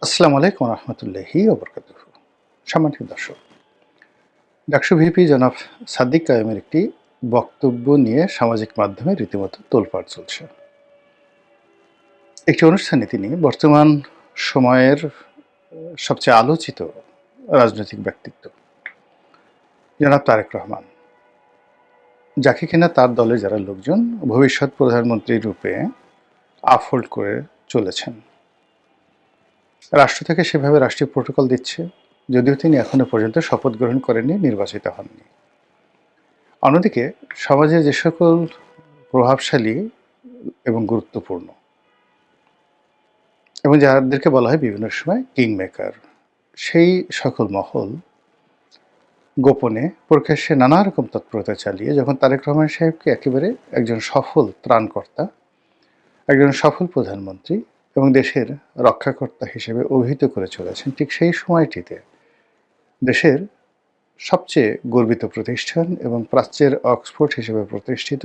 আসসালামু আলাইকুম রহমতুল্লাহি ওবরকাতুহু। সম্মানিত দর্শক, ডাকসু ভিপি জনাব সাদ্দিক কায়েমের একটি বক্তব্য নিয়ে সামাজিক মাধ্যমে রীতিমতো তোলপাড় চলছে। একটি অনুষ্ঠানে তিনি বর্তমান সময়ের সবচেয়ে আলোচিত রাজনৈতিক ব্যক্তিত্ব জনাব তারেক রহমান, যাকে কিনা তার দলের যারা লোকজন ভবিষ্যৎ প্রধানমন্ত্রী রূপে আফোল্ড করে চলেছেন, রাষ্ট্র থেকে সেভাবে রাষ্ট্রীয় প্রোটোকল দিচ্ছে, যদিও তিনি এখনো পর্যন্ত শপথ গ্রহণ করেননি, নির্বাচিত হননি। অন্যদিকে সমাজে যে সকল প্রভাবশালী এবং গুরুত্বপূর্ণ এবং যাদেরকে বলা হয় বিভিন্ন সময় কিং মেকার, সেই সকল মহল গোপনে প্রকাশ্যে নানা রকম তৎপরতা চালিয়ে যখন তারেক রহমান সাহেবকে একেবারে একজন সফল ত্রাণকর্তা, একজন সফল প্রধানমন্ত্রী এবং দেশের রক্ষাকর্তা হিসেবে অভিহিত করে চলেছেন, ঠিক সেই সময়টিতে দেশের সবচেয়ে গর্বিত প্রতিষ্ঠান এবং প্রাচ্যের অক্সফোর্ড হিসেবে প্রতিষ্ঠিত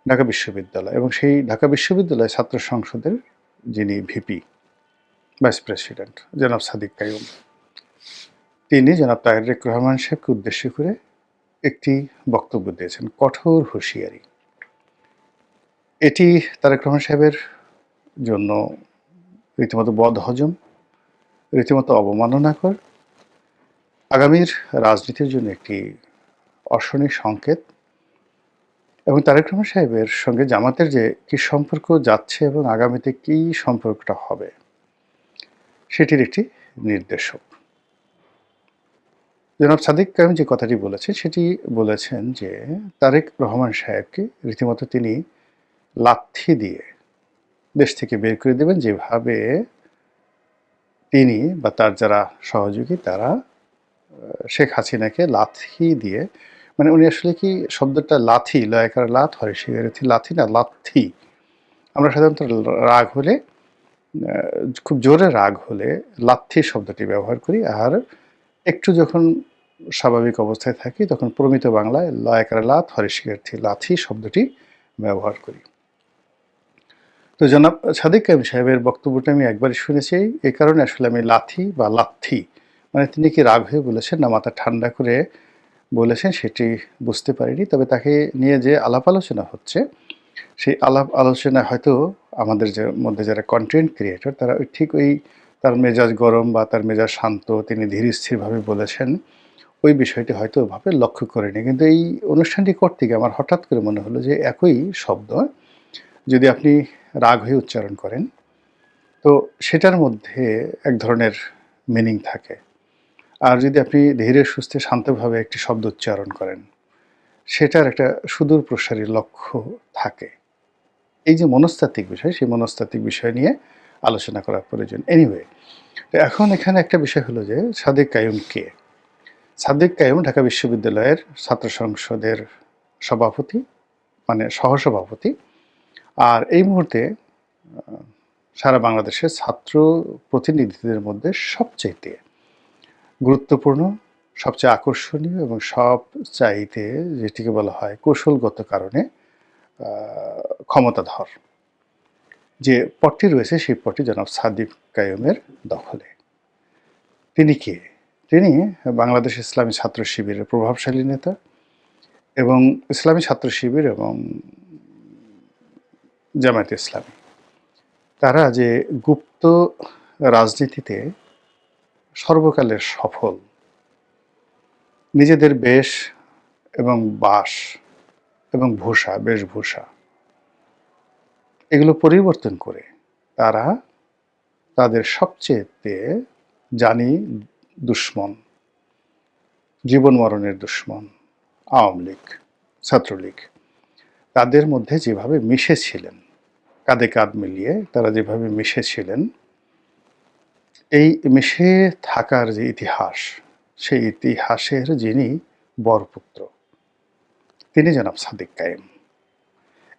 ঢাকা বিশ্ববিদ্যালয় এবং সেই ঢাকা বিশ্ববিদ্যালয় ছাত্র সংসদের যিনি ভিপি ভাইস প্রেসিডেন্ট জনাব সাদিক কাইয়ুম, তিনি জনাব তারেক রহমান সাহেবকে উদ্দেশ্য করে একটি বক্তব্য দিয়েছেন, কঠোর হুঁশিয়ারি। এটি তারেক রহমান সাহেবের জন্য রীতিমতো বদহজম, রীতিমতো অবমাননাকর, আগামীর রাজনীতির জন্য একটি অশনি সংকেত এবং তারেক রহমান সাহেবের সঙ্গে জামাতের যে কী সম্পর্ক যাচ্ছে এবং আগামীতে কী সম্পর্কটা হবে সেটির একটি নির্দেশক। জনাব সাদিক কায়েম যে কথাটি বলেছেন সেটি বলেছেন যে তারেক রহমান সাহেবকে রীতিমতো তিনি লাথি দিয়ে দেশ থেকে বের করে দেবেন, যেভাবে তিনি বা তার যারা সহযোগী তারা শেখ হাসিনাকে লাথি দিয়ে, মানে উনি আসলে কি শব্দটা লাথি, লয়কার লাথ হয় সেগারেথি লাথি না, লাথি। আমরা সাধারণত রাগ হলে, খুব জোরে রাগ হলে লাথি শব্দটি ব্যবহার করি, আর একটু যখন স্বাভাবিক অবস্থায় থাকি তখন প্রমিত বাংলায় লয়কার লাথ হরিশিকার্থী লাথি শব্দটি ব্যবহার করি। তো জনাব সাদিক কায়েম সাহেবের বক্তব্যটা আমি একবারই শুনেছি, এই কারণে আসলে আমি লাথি বা লাথি মানে তিনি কি রাগ হয়ে বলেছেন না মাথা ঠান্ডা করে বলেছেন সেটি বুঝতে পারিনি। তবে তাকে নিয়ে যে আলাপ আলোচনা হচ্ছে, সেই আলাপ আলোচনায় হয়তো আমাদের যে মধ্যে যারা কন্টেন্ট ক্রিয়েটর তারা ঠিক ওই তার মেজাজ গরম বা তার মেজাজ শান্ত, তিনি ধীর স্থিরভাবে বলেছেন, ওই বিষয়টি হয়তো ওভাবে লক্ষ্য করেনি। কিন্তু এই অনুষ্ঠানটি করতে গিয়ে আমার হঠাৎ করে মনে হলো যে একই শব্দ যদি আপনি রাগ হয়ে উচ্চারণ করেন তো সেটার মধ্যে এক ধরনের মিনিং থাকে, আর যদি আপনি ধীরে সুস্থে শান্তভাবে একটি শব্দ উচ্চারণ করেন সেটার একটা সুদূর প্রসারী লক্ষ্য থাকে। এই যে মনস্তাত্ত্বিক বিষয়, সেই মনস্তাত্ত্বিক বিষয় নিয়ে আলোচনা করা প্রয়োজন। এনিওয়ে, তো এখন এখানে একটা বিষয় হলো যে সাদিক কাইয়ুম কে? সাদিক কাইয়ুম ঢাকা বিশ্ববিদ্যালয়ের ছাত্র সংসদের সভাপতি, মানে সহসভাপতি, আর এই মুহূর্তে সারা বাংলাদেশের ছাত্র প্রতিনিধিদের মধ্যে সবচাইতে গুরুত্বপূর্ণ, সবচেয়ে আকর্ষণীয় এবং সবচাইতে যেটিকে বলা হয় কৌশলগত কারণে ক্ষমতাধর যে পদটি রয়েছে, সেই পদটি জনাব সাদিক কাইয়ুমের দখলে। তিনি কে? তিনি বাংলাদেশ ইসলামী ছাত্র শিবিরের প্রভাবশালী নেতা এবং ইসলামী ছাত্র শিবির এবং জামায়াতে ইসলামী, তারা যে গুপ্ত রাজনীতিতে সর্বকালের সফল, নিজেদের বেশ এবং বাস এবং ভূষা, বেশভূষা এগুলো পরিবর্তন করে তারা তাদের সবচেয়ে জানি দুশ্মন, জীবন মরণের দুশ্মন আওয়ামী লীগ, ছাত্রলীগ, তাদের মধ্যে যেভাবে মিশেছিলেন, কাঁধে কাঁধ মিলিয়ে তারা যেভাবে মিশেছিলেন, এই মিশে থাকার যে ইতিহাস, সেই ইতিহাসের যিনি বরপুত্র তিনি জনাব সাদিক কায়েম।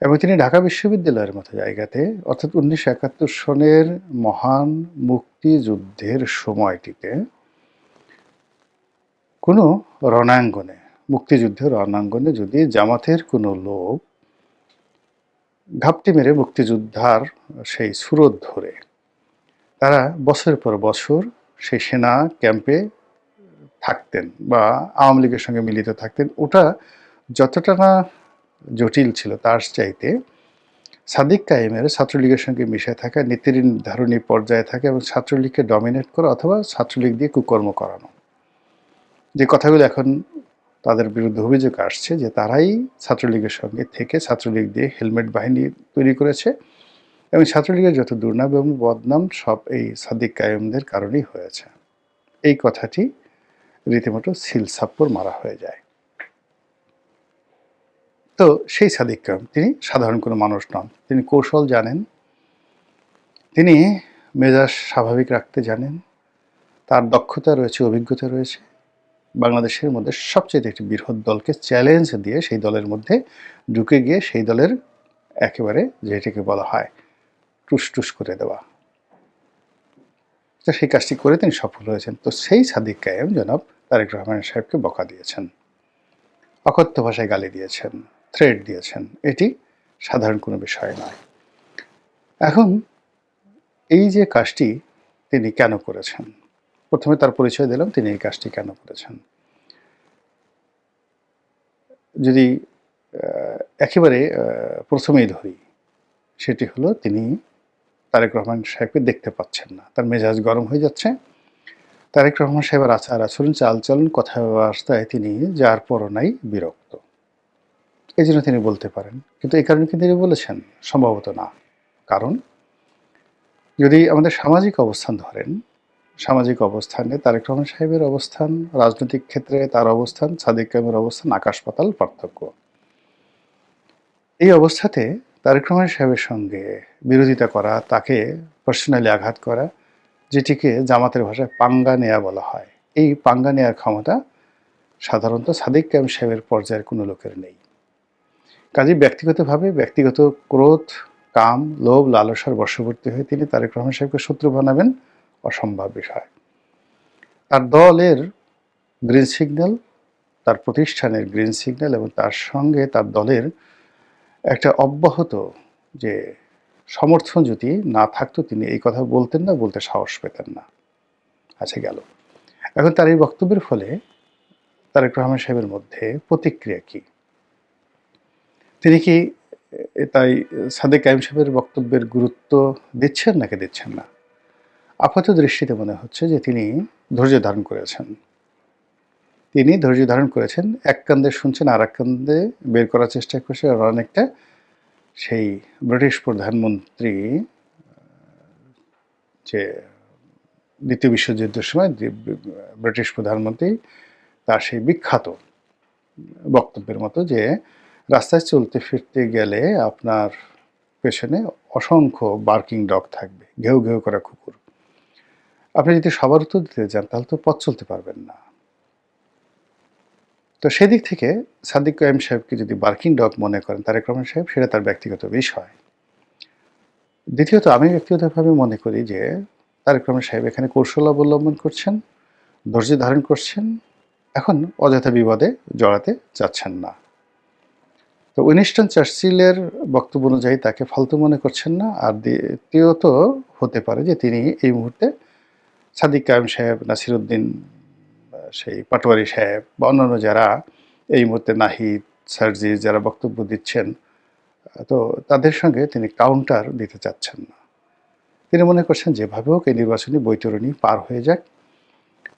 এবং তিনি ঢাকা বিশ্ববিদ্যালয়ের মতো জায়গাতে, অর্থাৎ 1971 সনের মহান মুক্তিযুদ্ধের সময়টিতে কোনো রণাঙ্গনে, মুক্তিযুদ্ধের রণাঙ্গনে যদি জামাতের কোনো লোক ঘাপটি মেরে মুক্তিযোদ্ধার সেই সুরত ধরে তারা বছরের পর বছর সেই সেনা ক্যাম্পে থাকতেন বা আওয়ামী লীগের সঙ্গে মিলিত থাকতেন। ওটা যতটা না জটিল ছিল তার চাইতে সাদিক কায়েমের ছাত্রলীগের সঙ্গে মিশে থাকা, নীতি নির্ধারণী পর্যায়ে থাকা এবং ছাত্রলীগকে ডমিনেট করা অথবা ছাত্রলীগ দিয়ে কুকর্ম করানো, যে কথাগুলো এখন তাদের বিরুদ্ধে অভিযোগ আসছে যে তারাই ছাত্রলীগের সঙ্গে থেকে ছাত্রলীগ দিয়ে হেলমেট বাহিনী তৈরি করেছে এবং ছাত্রলীগের যত দুর্নাম এবং বদনাম সব এই সাদিক কায়েমদের কারণেই হয়েছে। এই কথাটি রীতিমতো সিল সাপ্পর মারা হয়ে যায়। তো সেই সাদিক কায়েম তিনি সাধারণ কোনো মানুষ নন, তিনি কৌশল জানেন, তিনি মেজাজ স্বাভাবিক রাখতে জানেন, তার দক্ষতা রয়েছে, অভিজ্ঞতা রয়েছে। বাংলাদেশের মধ্যে সবচেয়ে একটি বৃহৎ দলকে চ্যালেঞ্জ দিয়ে সেই দলের মধ্যে ঢুকে গিয়ে সেই দলের একেবারে যেটাকে বলা হয় টুস টুস করে দেওয়া, তো সেই কাজটি করে তিনি সফল হয়েছেন। তো সেই সাদিক কায়েম জনাব তারেক রহমান সাহেবকে বকা দিয়েছেন, অকথ্য ভাষায় গালি দিয়েছেন, থ্রেট দিয়েছেন। এটি সাধারণ কোনো বিষয় নয়। এখন এই যে কাজটি তিনি কেন করেছেন, প্রথমে তার পরিচয় দিলাম তিনি এই কাজটি কেন করেছেন। যদি একেবারে প্রথমেই ধরি, সেটি হলো তিনি তারেক রহমান সাহেবকে দেখতে পাচ্ছেন না, তার মেজাজ গরম হয়ে যাচ্ছে। তারেক রহমান সাহেবের আচার আচরণ, চালচলন, কথাবার্তায় তিনি যার পরনাই বিরক্ত, এই জন্য তিনি বলতে পারেন। কিন্তু এই কারণে কি তিনি বলেছেন? সম্ভবত না। কারণ যদি আমাদের সামাজিক অবস্থান ধরেন, সামাজিক অবস্থানে তারেক রহমান সাহেবের অবস্থান, রাজনৈতিক ক্ষেত্রে তার অবস্থান, সাদিক কায়েমের অবস্থান আকাশ পাতাল পার্থক্য। এই অবস্থাতে তারেক রহমান সাহেবের সঙ্গে বিরোধিতা করা, তাকে পার্সোনালি আঘাত করা, যেটিকে জামাতের ভাষায় পাঙ্গা নেয়া বলা হয়, এই পাঙ্গা নেয়ার ক্ষমতা সাধারণত সাদিক কায়েম সাহেবের পর্যায়ের কোনো লোকের নেই। কাজেই ব্যক্তিগতভাবে ব্যক্তিগত ক্রোধ, কাম, লোভ, লালসার বশবর্তী হয়ে তিনি তারেক রহমান সাহেবকে শত্রু বানাবেন অসম্ভব বিষয়। তার দলের গ্রিন সিগন্যাল, তার প্রতিষ্ঠানের গ্রিন সিগন্যাল এবং তার সঙ্গে তার দলের একটা অব্যাহত যে সমর্থন যদি না থাকতো তিনি এই কথা বলতেন না, বলতে সাহস পেতেন না। আচ্ছা, গেল। এখন তার এই বক্তব্যের ফলে তারেক রহমান সাহেবের মধ্যে প্রতিক্রিয়া কি? তিনি কি তাই সাদেক কায়েম সাহেবের বক্তব্যের গুরুত্ব দিচ্ছেন নাকি দিচ্ছেন না? আপাত দৃষ্টিতে মনে হচ্ছে যে তিনি ধৈর্য ধারণ করেছেন। তিনি ধৈর্য ধারণ করেছেন, এক কান্দে শুনছেন আর এক কান্দে বের করার চেষ্টা করছেন। আর অনেকটা সেই ব্রিটিশ প্রধানমন্ত্রী যে দ্বিতীয় বিশ্বযুদ্ধের সময় ব্রিটিশ প্রধানমন্ত্রী তার সেই বিখ্যাত বক্তব্যের মতো যে রাস্তায় চলতে ফিরতে গেলে আপনার পেছনে অসংখ্য বার্কিং ডগ থাকবে, ঘেউ ঘেউ করা কুকুর। আপনি যদি সবার উত্তর দিতে যান তাহলে তো পথ চলতে পারবেন না। তো সেদিক থেকে সাদিক কায়েম সাহেবকে যদি বার্কিং ডগ মনে করেন তারেক রহমান সাহেব, সেটা তার ব্যক্তিগত বিষয়। দ্বিতীয়ত আমি ব্যক্তিগতভাবে মনে করি যে তারেক রহমান সাহেব এখানে কৌশল অবলম্বন করছেন, ধৈর্য ধারণ করছেন, এখন অযথা বিবাদে জড়াতে চাচ্ছেন না। তো উইনস্টন চার্চিলের বক্তব্য অনুযায়ী তাকে ফালতু মনে করছেন না। আর দ্বিতীয়ত হতে পারে যে তিনি এই মুহূর্তে সাদিক কায়েম সাহেব, নাসিরুদ্দিন, সেই পাটোয়ারি সাহেব বা অন্যান্য যারা এই মুহূর্তে নাহিদ, সার্জিস যারা বক্তব্য দিচ্ছেন, তো তাদের সঙ্গে তিনি কাউন্টার দিতে চাচ্ছেন না। তিনি মনে করছেন যেভাবে হোক এই নির্বাচনী বৈতরণী পার হয়ে যাক,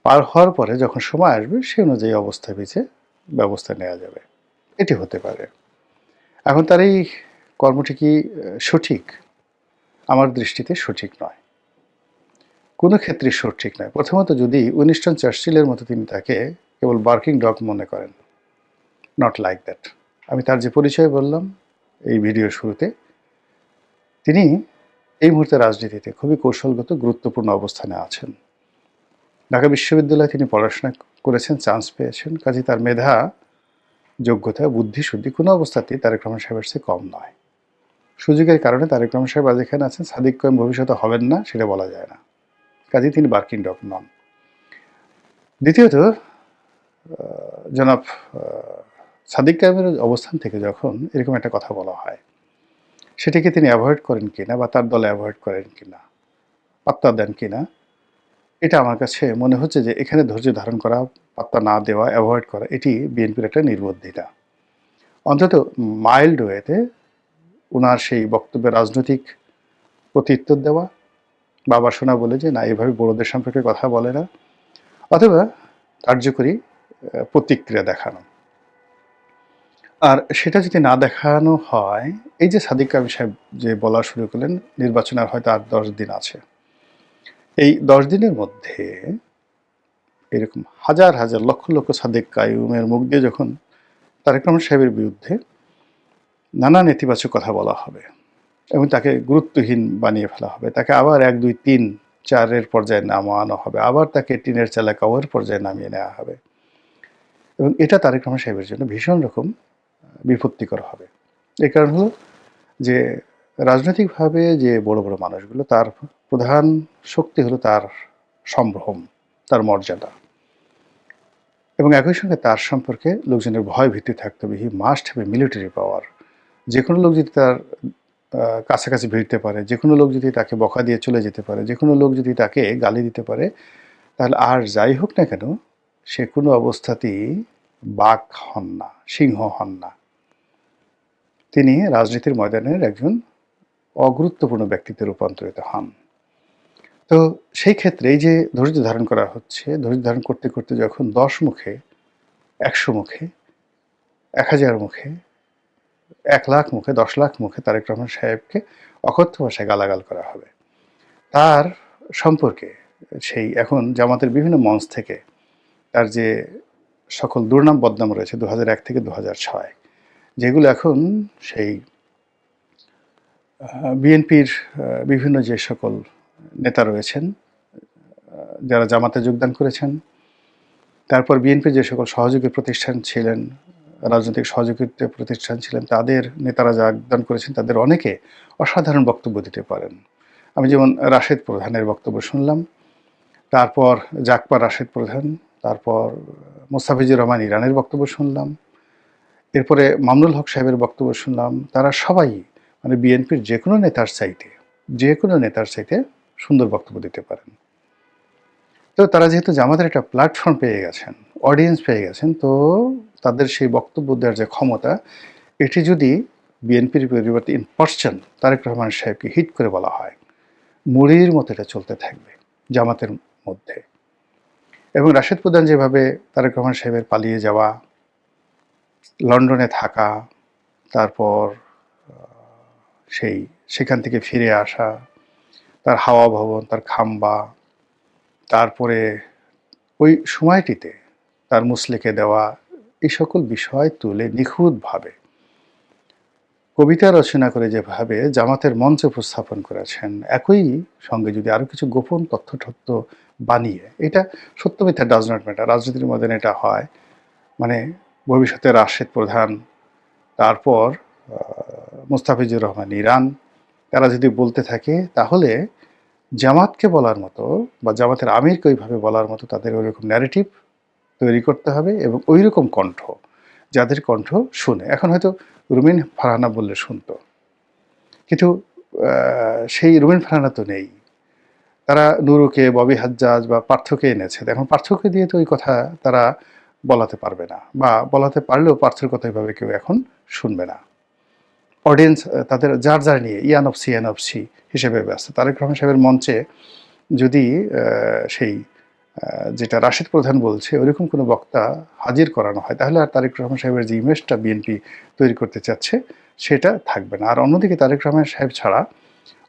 পার হওয়ার পরে যখন সময় আসবে সে অনুযায়ী অবস্থা বেঁচে ব্যবস্থা নেওয়া যাবে। এটি হতে পারে। এখন তার এই কর্মটি কি সঠিক? আমার দৃষ্টিতে সঠিক নয়, কোনো ক্ষেত্রে সঠিক নয়। প্রথমত যদি উইনস্টন চার্চিলের মতো তিনি তাকে কেবল বার্কিং ডগ মনে করেন, নট লাইক দ্যাট। আমি তার যে পরিচয় বললাম এই ভিডিওর শুরুতে, তিনি এই মুহূর্তে রাজনীতিতে খুবই কৌশলগত গুরুত্বপূর্ণ অবস্থানে আছেন। ঢাকা বিশ্ববিদ্যালয়ে তিনি পড়াশোনা করেছেন, চান্স পেয়েছেন, কাজে তার মেধা, যোগ্যতা, বুদ্ধি শুদ্ধি কোনো অবস্থাতেই তারেক রহমান সাহেবের চেয়ে কম নয়। সুযোগের কারণে তারেক রহমান সাহেব আজ এখানে আছেন, সাদিক কায়েম ভবিষ্যতে হবেন না সেটা বলা যায় না, কাজেই তিনি বার্কিং ডগ নন। দ্বিতীয়ত জনাব সাদিক কায়েমের অবস্থান থেকে যখন এরকম একটা কথা বলা হয়, সেটাকে তিনি অ্যাভয়েড করেন কিনা বা তার দলে অ্যাভয়েড করেন কিনা, পাত্তা দেন কিনা, এটা আমার কাছে মনে হচ্ছে যে এখানে ধৈর্য ধারণ করা, পাত্তা না দেওয়া, অ্যাভয়েড করা, এটি বিএনপির একটা নির্বুদ্ধিতা। অন্তত মাইল্ড ওয়েতে উনার সেই বক্তব্যে রাজনৈতিক প্রত্যুত্তর দেওয়া, বাবা শোনা বলে যে না এভাবে বড়দের সম্পর্কে কথা বলে না, অথবা কার্যকরী প্রতিক্রিয়া দেখানো। আর সেটা যদি না দেখানো হয়, এই যে সাদিক কাবি সাহেব যে বলা শুরু করলেন নির্বাচন আর হয়তো আর 10 দিন আছে, এই 10 দিনের মধ্যে এরকম হাজার হাজার লক্ষ লক্ষ সাদেক কায়ুমের মুখ দিয়ে যখন তারেক রহমান সাহেবের বিরুদ্ধে নানা নেতিবাচক কথা বলা হবে এবং তাকে গুরুত্বহীন বানিয়ে ফেলা হবে, তাকে আবার 1, 2, 3, 4 পর্যায়ে নামানো হবে, আবার তাকে টিনের চালা কওয়ার পর্যায়ে নামিয়ে নেওয়া হবে, এবং এটা তারেক রহমান সাহেবের জন্য ভীষণ রকম বিপত্তিকর হবে। এই কারণ হলো যে রাজনৈতিকভাবে যে বড় বড় মানুষগুলো, তার প্রধান শক্তি হলো তার সম্ভ্রম, তার মর্যাদা, এবং একই সঙ্গে তার সম্পর্কে লোকজনের ভয় ভীতি থাকতে হবে। He must have a military পাওয়ার। যে কোনো লোক যদি তার কাছাকাছি ভিড়তে পারে, যে কোনো লোক যদি তাকে বকা দিয়ে চলে যেতে পারে, যে কোনো লোক যদি তাকে গালি দিতে পারে, তাহলে আর যাই হোক না কেন সে কোনো অবস্থাতেই বাঘ হন না, সিংহ হন না। তিনি রাজনীতির ময়দানের একজন অগুরুত্বপূর্ণ ব্যক্তিত্বে রূপান্তরিত হন। তো সেই ক্ষেত্রে এই যে ধৈর্য ধারণ করা হচ্ছে, ধৈর্য ধারণ করতে করতে যখন 10 মুখে, 100 মুখে, 1000 মুখে, 1 লাখ মুখে, 10 লাখ মুখে তারেক রহমান সাহেবকে অকথ্য ভাষায় গালাগাল করা হবে, তার সম্পর্কে সেই এখন জামাতের বিভিন্ন মঞ্চ থেকে তার যে সকল দুর্নাম বদনাম রয়েছে 2001 থেকে 2006, যেগুলো এখন সেই বিএনপির বিভিন্ন যে সকল নেতা রয়েছেন যারা জামাতে যোগদান করেছেন, তারপর বিএনপির যে সকল সহযোগী প্রতিষ্ঠান ছিলেন, রাজনৈতিক সহযোগিতা প্রতিষ্ঠান ছিলেন, তাদের নেতারা যোগদান করেছেন, তাদের অনেকে অসাধারণ বক্তব্য দিতে পারেন। আমি যেমন রাশেদ প্রধানের বক্তব্য শুনলাম, তারপর জাকপা রাশেদ প্রধান, তারপর মোস্তাফিজুর রহমান ইরানের বক্তব্য শুনলাম, এরপরে মামুনুল হক সাহেবের বক্তব্য শুনলাম। তারা সবাই মানে বিএনপির যে কোনো নেতার চাইতে সুন্দর বক্তব্য দিতে পারেন। তো তারা যেহেতু জামাতের একটা প্ল্যাটফর্ম পেয়ে গেছেন, অডিয়েন্স পেয়ে গেছেন, তো তাদের সেই বক্তব্য দেওয়ার যে ক্ষমতা, এটি যদি বিএনপির পরিবর্তে ইন পার্সন তারেক রহমান সাহেবকে হিট করে বলা হয়, মুড়ির মতো এটা চলতে থাকবে জামাতের মধ্যে। এবং রাশেদ প্রধান যেভাবে তারেক রহমান সাহেবের পালিয়ে যাওয়া, লন্ডনে থাকা, তারপর সেখান থেকে ফিরে আসা, তার হাওয়া ভবন, তার খাম্বা, তারপরে ওই সময়টিতে তার মুসলেকে দেওয়া, এই সকল বিষয় তুলে নিখুঁতভাবে কবিতা রচনা করে যেভাবে জামাতের মঞ্চে উপস্থাপন করেছেন, একই সঙ্গে যদি আরও কিছু গোপন তথ্য বানিয়ে, এটা সত্য মিথ্যা ডাজ নট ম্যাটার, রাজনীতির মধ্যে এটা হয়, মানে ভবিষ্যতে রাশেদ প্রধান, তারপর মোস্তাফিজুর রহমান ইরান, তারা যদি বলতে থাকে, তাহলে জামাতকে বলার মতো বা জামাতের আমিরকে ওইভাবে বলার মতো তাদের ওইরকম ন্যারেটিভ তৈরি করতে হবে, এবং ওই রকম কণ্ঠ, যাদের কণ্ঠ শুনে, এখন হয়তো রুমিন ফারহানা বললে শুনতো, কিন্তু সেই রুমিন ফারহানা তো নেই। তারা নুরুকে, ববি হাজ্জাজ বা পার্থকে এনেছে। এখন পার্থকে দিয়ে তো ওই কথা তারা বলাতে পারবে না, বা বলাতে পারলেও পার্থর কথা এভাবে কেউ এখন শুনবে না। অডিয়েন্স তাদের যার নিয়ে ইয়ানফসি হিসেবে ব্যস্ত। তারেক রহমান সাহেবের মঞ্চে যদি সেই যেটা রাশেদ প্রধান বলছে ওইরকম কোনো বক্তা হাজির করানো হয়, তাহলে আর তারেক রহমান সাহেবের যে ইমেজটা বিএনপি তৈরি করতে চাচ্ছে সেটা থাকবে না। আর অন্যদিকে তারেক রহমান সাহেব ছাড়া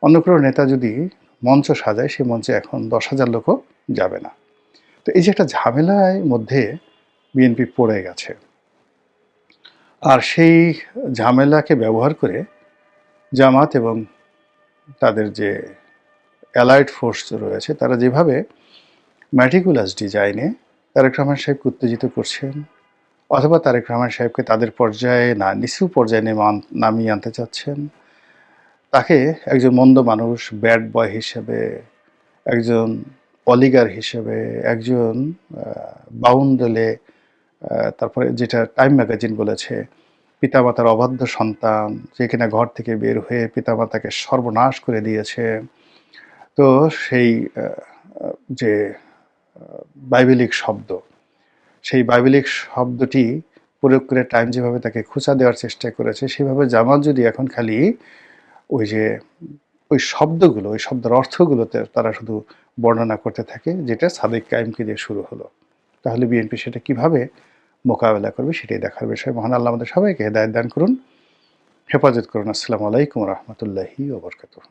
অন্য কোনো নেতা যদি মঞ্চ সাজায়, সেই মঞ্চে এখন 10,000 লোকও যাবে না। তো এই যে একটা ঝামেলার মধ্যে বিএনপি পড়ে গেছে, আর সেই ঝামেলাকে ব্যবহার করে জামাত এবং তাদের যে অ্যালাইড ফোর্স রয়েছে, তারা যেভাবে ম্যাটিকুলাস ডিজাইনে তারেক রহমান সাহেবকে উত্তেজিত করছেন, অথবা তারেক রহমান সাহেবকে তাদের পর্যায়ে না নিচু পর্যায়ে নামিয়ে আনতে চাচ্ছেন, তাকে একজন মন্দ মানুষ, ব্যাড বয় হিসেবে, একজন অলিগার হিসেবে, একজন বাউন্ডেলে, তারপরে যেটা টাইম ম্যাগাজিন বলেছে পিতামাতার অবাধ্য সন্তান, যে কিনা ঘর থেকে বের হয়ে পিতামাতাকে সর্বনাশ করে দিয়েছে, তো সেই যে বাইবেলিক শব্দ, সেই বাইবেলিক শব্দটি প্রয়োগ করে টাইম যেভাবে তাকে খোঁচা দেওয়ার চেষ্টা করেছে, সেভাবে জামাত যদি এখন খালি ওই যে ওই শব্দগুলো, ওই শব্দের অর্থগুলোতে তারা শুধু বর্ণনা করতে থাকে, যেটা সাদেক কায়েমকে দিয়ে শুরু হলো, তাহলে বিএনপি সেটা কিভাবে মোকাবেলা করবে সেটাই দেখার বিষয়। মহান আল্লাহ আমাদের সবাইকে হেদায়েত দান করুন, হেফাজত করুন। আসসালামু আলাইকুম রহমতুল্লাহি ওয়া বারাকাতুহু।